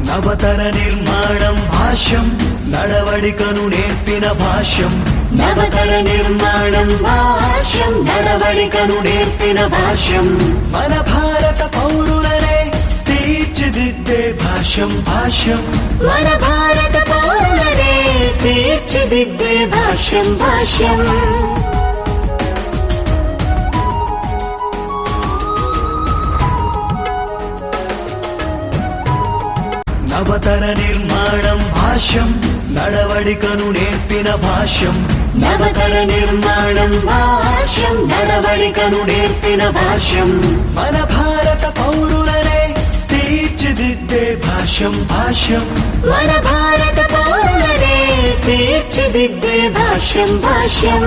నవతర నిర్మాణం భాష్యం నడవడికను నేర్పిన భాష్యం నవతర నిర్మాణం భాష్యం నడవడికను నేర్పిన భాష్యం మన భారత పౌరులనే తీర్చిదిద్దే భాష్యం భాష్యం మన భారత పౌరులనే తీర్చిదిద్దే భాష్యం భాష్యం నవతర నిర్మాణం భాష్యం నడవడికను నేర్పిన భాష్యం నవతర నిర్మాణం భాష్యం నడవడికను నేర్పిన భాష్యం మన భారత పౌరులనే తీర్చిదిద్దే భాష్యం భాష్యం మన భారత పౌరులనే తీర్చిదిద్దే భాష్యం భాష్యం